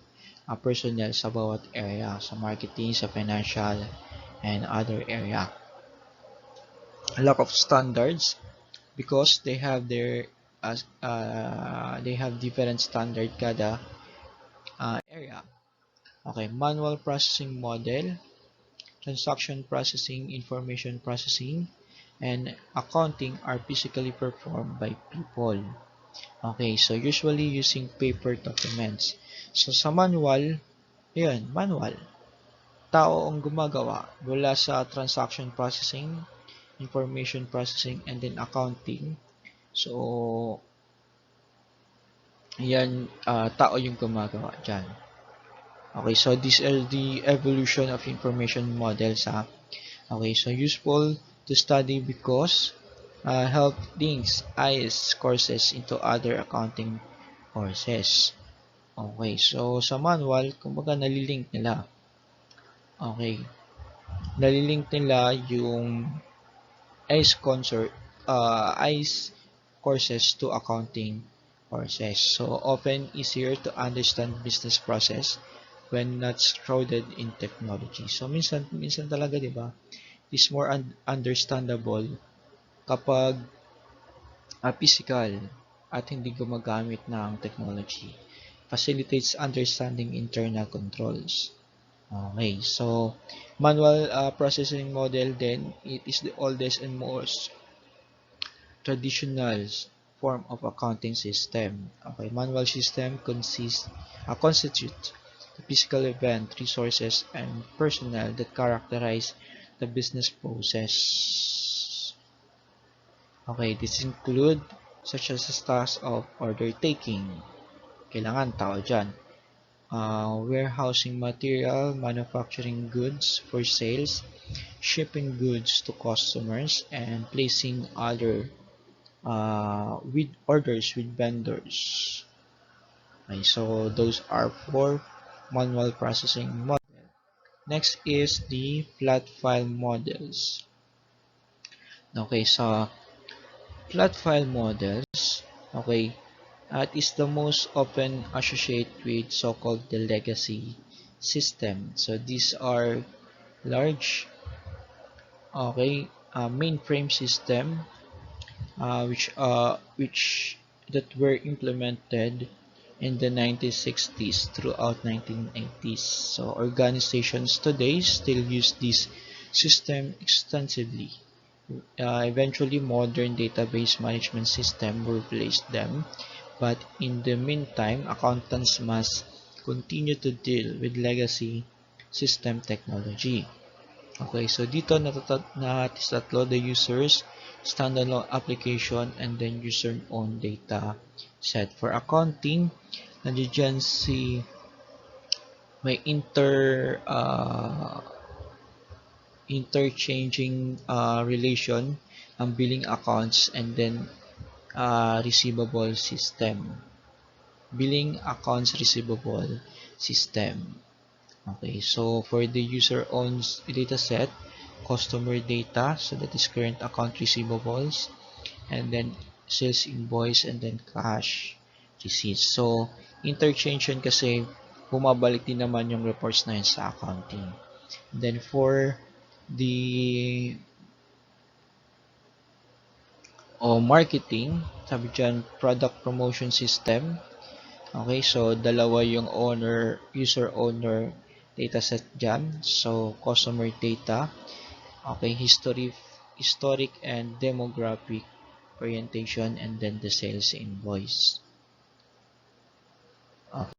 personnel sa bawat area, sa marketing, sa financial, and other area. A lack of standards because they have different standard kada area. Okay, manual processing model, transaction processing, information processing, and accounting are physically performed by people. Okay, so usually using paper documents. So sa manual, yun, manual. Tao ang gumagawa mula sa transaction processing, information processing, and then accounting. So, yan, tao yung gumagawa dyan. Okay, so these are the evolution of information models. Okay, so useful to study because help links IS courses into other accounting courses. Okay, so sa manual, kumbaga nalilink nila. Okay, nalilink nila yung ICE concert, ICE courses to accounting courses. So often easier to understand business process when not shrouded in technology. So minsan talaga 'di ba? Is more understandable kapag physical at hindi gumagamit ng technology. Facilitates understanding internal controls. Okay, so manual processing model then it is the oldest and most traditional form of accounting system. Okay, manual system constitute the physical event, resources, and personnel that characterize the business process. Okay, this include such as the tasks of order taking. Kailangan tao dyan. Warehousing material, manufacturing goods for sales, shipping goods to customers, and placing other with orders with vendors. Okay, so those are for manual processing model. Next is the flat file models. Okay, so flat file models, okay, it is the most often associated with so-called the legacy system. So these are large, okay, mainframe system which that were implemented in the 1960s throughout 1980s. So organizations today still use this system extensively. Eventually, modern database management system will replace them, but in the meantime, accountants must continue to deal with legacy system technology. Okay, so dito natitatlo the users, standalone application, and then user own data set. For accounting, nandiyan si may interchanging relation ang billing accounts and then receivable system. Billing accounts receivable system. Okay, so for the user owns data set, customer data, so that is current account receivables, and then sales invoice, and then cash receipts. So, interchange yun kasi bumabalik din naman yung reports na yun sa accounting. Then for the marketing, sabi dyan, product promotion system. Okay, so dalawa yung user owner dataset dyan. So, customer data, okay, historic and demographic orientation, and then the sales invoice. Okay,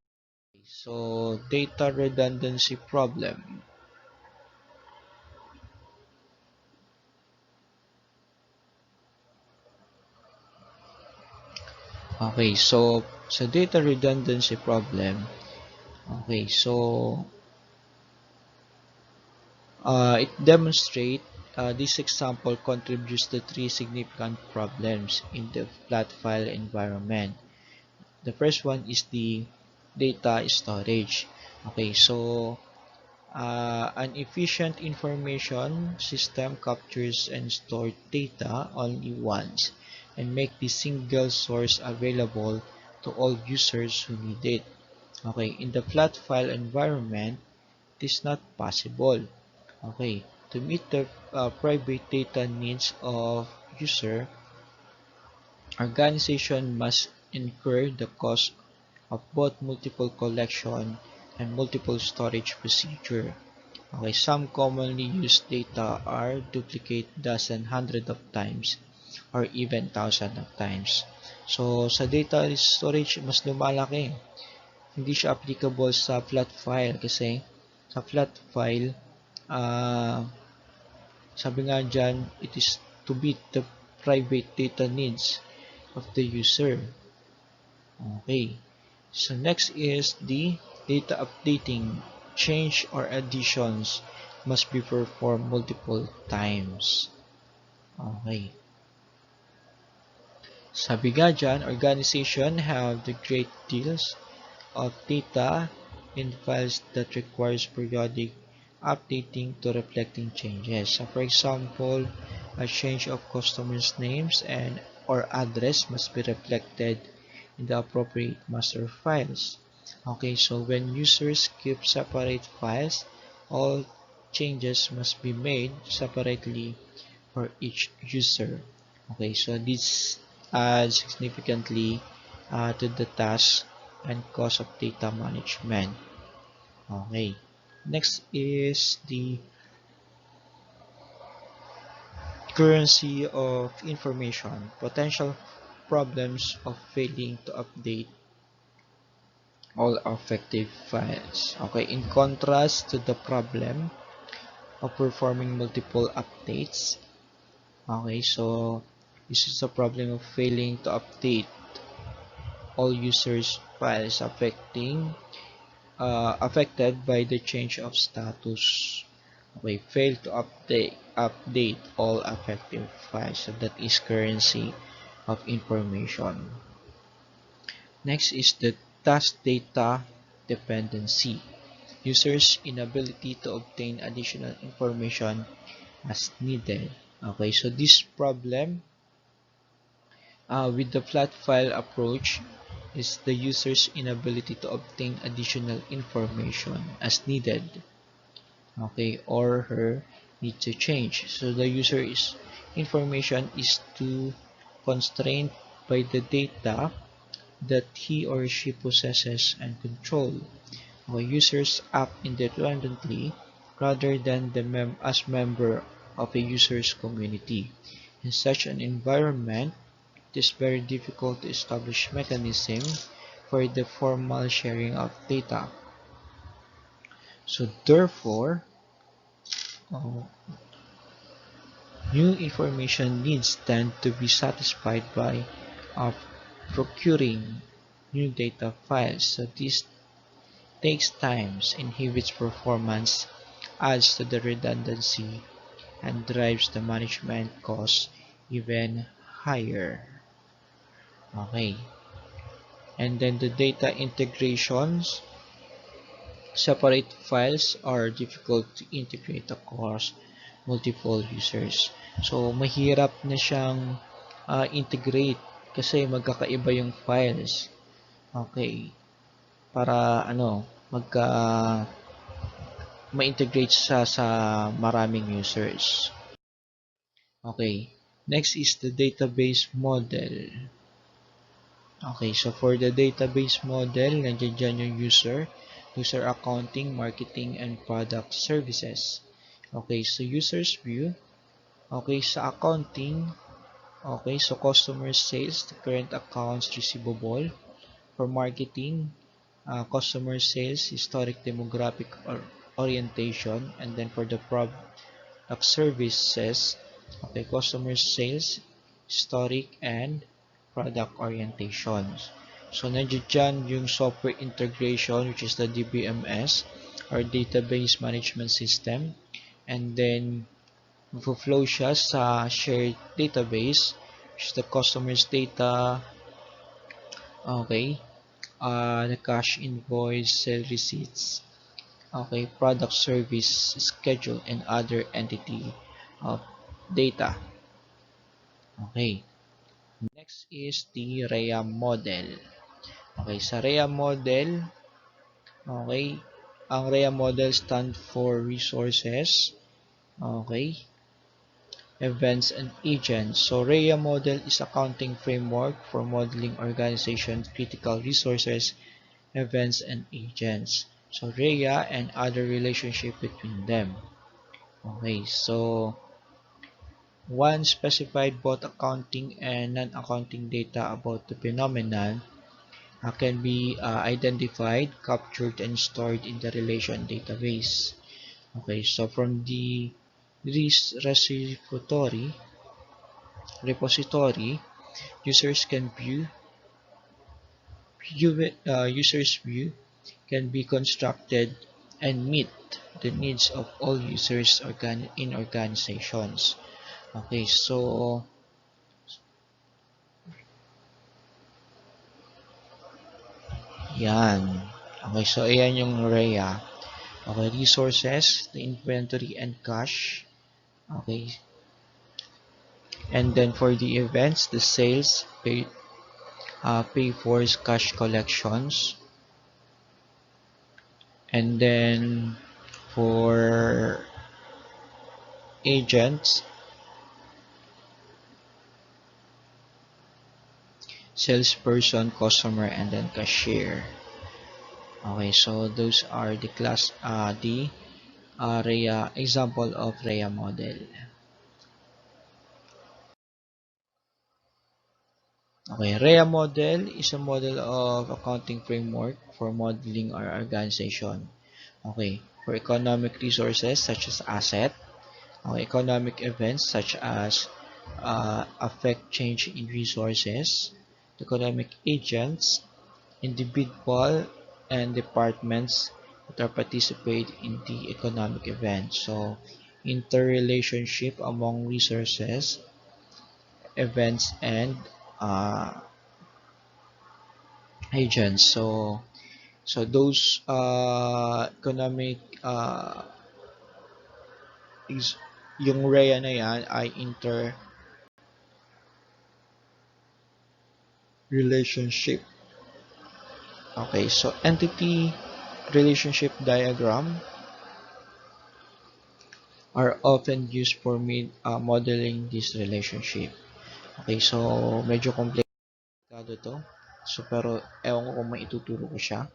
so data redundancy problem. Okay, so sa data redundancy problem, okay, so it demonstrates this example contributes to three significant problems in the flat file environment. The first one is the data storage. Okay, so an efficient information system captures and stores data only once and make the single source available to all users who need it. Okay, in the flat file environment, it is not possible. Okay, to meet the private data needs of user, organization must incur the cost of both multiple collection and multiple storage procedure. Okay, some commonly used data are duplicate dozen hundred of times or even thousand of times. So, sa data storage, mas lumalaki. Hindi siya applicable sa flat file kasi sa flat file, ah, sabi nga dyan, it is to meet the private data needs of the user. Okay. So next is the data updating. Change or additions must be performed multiple times. Okay. Sabi nga dyan, organization have the great deals of data in files that requires periodic updating to reflecting changes. So for example, a change of customers' names and or address must be reflected in the appropriate master files. Okay, so when users keep separate files, all changes must be made separately for each user. Okay, so this adds significantly to the task and cost of data management. Okay, next is the currency of information, potential problems of failing to update all affected files. Okay, in contrast to the problem of performing multiple updates. Okay, so this is the problem of failing to update all users files affected by the change of status. Okay, fail to update all affected files. So that is currency of information. Next is the task data dependency. Users' inability to obtain additional information as needed. Okay, so this problem with the flat file approach is the user's inability to obtain additional information as needed. Okay, or her need to change. So the user's information is too constrained by the data that he or she possesses and control. Okay, users act independently rather than as member of a user's community. In such an environment, it is very difficult to establish mechanism for the formal sharing of data. So therefore, uh, new information needs tend to be satisfied by uh, procuring new data files. So this takes time, inhibits performance, adds to the redundancy, and drives the management cost even higher. Okay. And then the data integrations. Separate files are difficult to integrate across multiple users. So, mahirap na siyang integrate kasi magkakaiba yung files. Okay. Para ma-integrate siya sa maraming users. Okay. Next is the database model. Okay, so for the database model, nandiyan dyan yung user accounting, marketing, and product services. Okay, so user's view. Okay, sa accounting, okay, so customer sales, the current accounts receivable. For marketing, customer sales, historic demographic orientation, and then for the product services, okay, customer sales, historic, and product orientations. So, nandiyan dyan yung software integration, which is the DBMS, or database management system. And then, flow siya sa shared database, which is the customer's data, okay, the cash invoice, sale receipts, okay, product service schedule, and other entity of data. Okay. Next is the REA model. Okay, sa REA model, okay, ang REA model stand for resources, okay, events and agents. So REA model is accounting framework for modeling organization critical resources, events and agents. So REA and other relationship between them. Okay, so one specified both accounting and non-accounting data about the phenomenon can be identified, captured, and stored in the relation database. Okay, so from the repository, users can users view can be constructed and meet the needs of all users in organizations. Okay, so yan. Okay, so ayan yung REA. Okay, resources, the inventory and cash. Okay, and then for the events, the sales, pay for cash collections, and then for agents, salesperson, customer, and then cashier. Okay, so those are the REA example of REA model. Okay, REA model is a model of accounting framework for modeling our organization. Okay, for economic resources such as asset, economic events such as affect change in resources, economic agents, individual and departments that are participate in the economic event. So, interrelationship among resources, events, and uh, agents. So those economic is yung REA na yan ay interrelationship. Okay, so entity relationship diagram are often used for modeling this relationship. Okay, so medyo komplikado to. So pero ewan ko kung maituturo ko siya.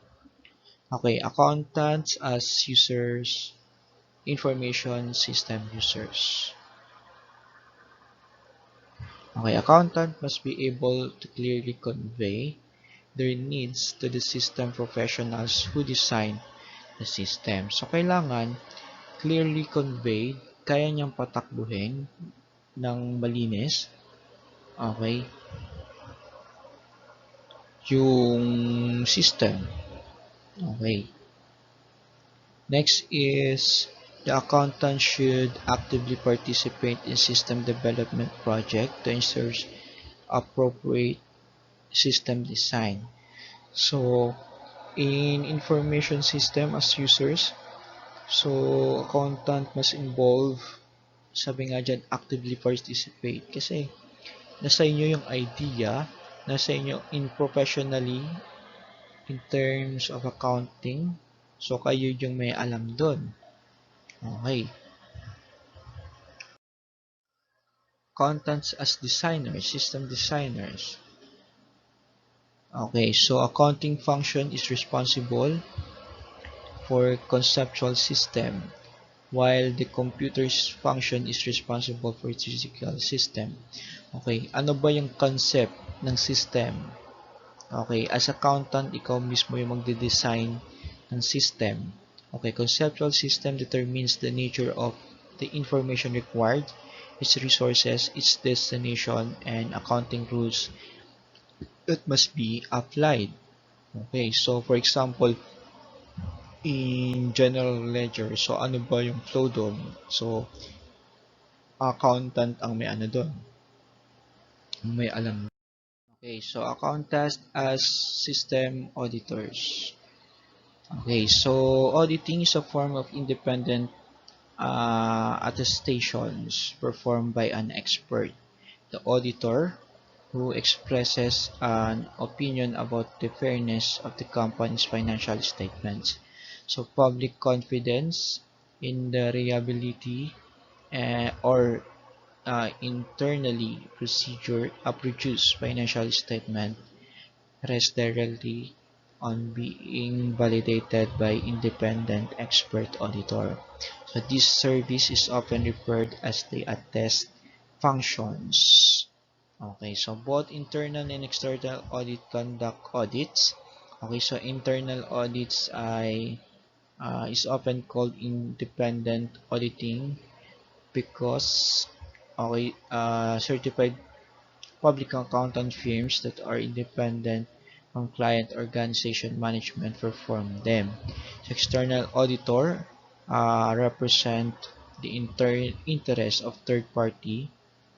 Okay, accountants as users, information system users. Okay, accountant must be able to clearly convey their needs to the system professionals who design the system. So kailangan clearly conveyed, kaya niyang patakbuhin ng malinis, okay, yung system. Okay. Next is the accountant should actively participate in system development project to ensure appropriate system design. So, in information system as users, so accountant must involve, sabi nga dyan, actively participate. Kasi nasa inyo yung idea, nasa inyo in professionally in terms of accounting, so kayo yung may alam doon. Okay. Accountants as designers, system designers. Okay, so accounting function is responsible for conceptual system, while the computer's function is responsible for physical system. Okay, ano ba yung concept ng system? Okay, as accountant, ikaw mismo yung magde-design ng system. Okay, conceptual system determines the nature of the information required, its resources, its destination, and accounting rules that must be applied. Okay, so for example, in general ledger, so ano ba yung flow doon? So, accountant ang may ano doon, ang may alam. Okay, so accountants as system auditors. Okay, so auditing is a form of independent attestations performed by an expert, the auditor, who expresses an opinion about the fairness of the company's financial statements. So public confidence in the reliability or internally produced financial statement rests directly on being validated by independent expert auditor. So this service is often referred as the attest functions. Okay, so both internal and external audit conduct audits. Okay, so internal audits is often called independent auditing because certified public accountant firms that are independent from client organization management perform them. So external auditor represent the interest of third-party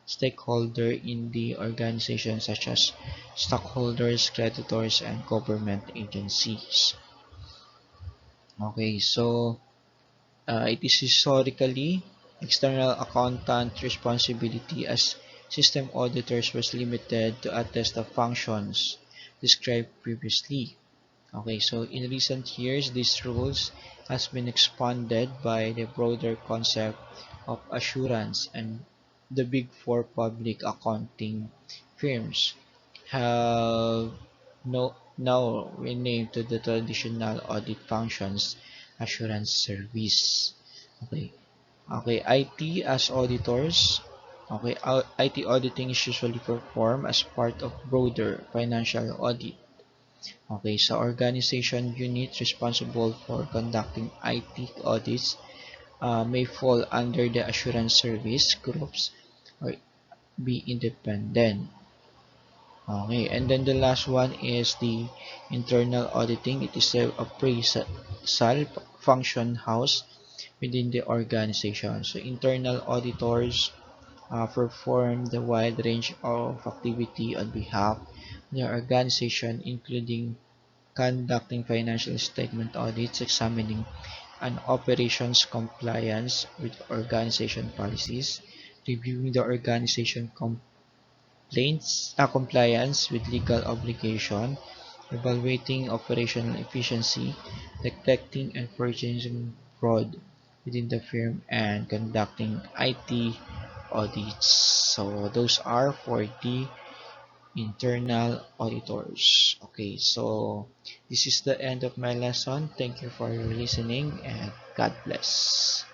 stakeholder in the organization such as stockholders, creditors, and government agencies. Okay, so it is historically external accountant responsibility as system auditors was limited to attest the functions described previously. Okay, so in recent years, these rules has been expanded by the broader concept of assurance, and the big four public accounting firms have now renamed to the traditional audit functions assurance service. Okay, okay, IT as auditors. Okay, IT auditing is usually performed as part of broader financial audit. Okay, so organization unit responsible for conducting IT audits may fall under the assurance service groups or be independent. Okay, and then the last one is the internal auditing. It is a appraisal function house within the organization. So internal auditors perform the wide range of activity on behalf of the organization, including conducting financial statement audits, examining an operations compliance with organization policies, reviewing the organization compliance with legal obligation, evaluating operational efficiency, detecting and purchasing fraud within the firm, and conducting IT audits. So those are for the internal auditors. Okay, so this is the end of my lesson. Thank you for your listening and God bless.